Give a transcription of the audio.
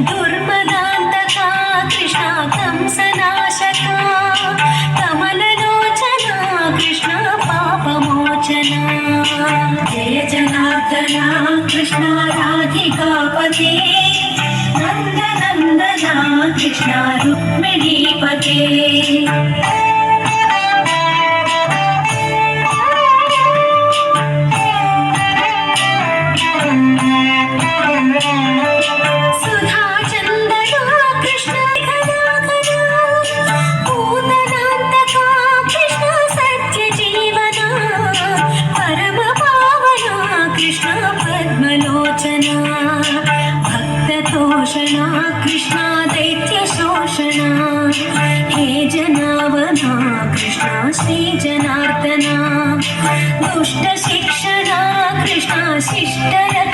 दुर्मदान्तका कृष्ण कंसनाशका कमललोचना कृष्ण पापमोचना जय जनार्दना कृष्ण राधिकापते नन्दनन्दना कृष्ण रुक्मिणीपते कृष्णा दैत्यशोषणा हे जनावना कृष्णा श्रीजनार्दना दुष्टशिक्षणा कृष्णा शिष्टरक्षणा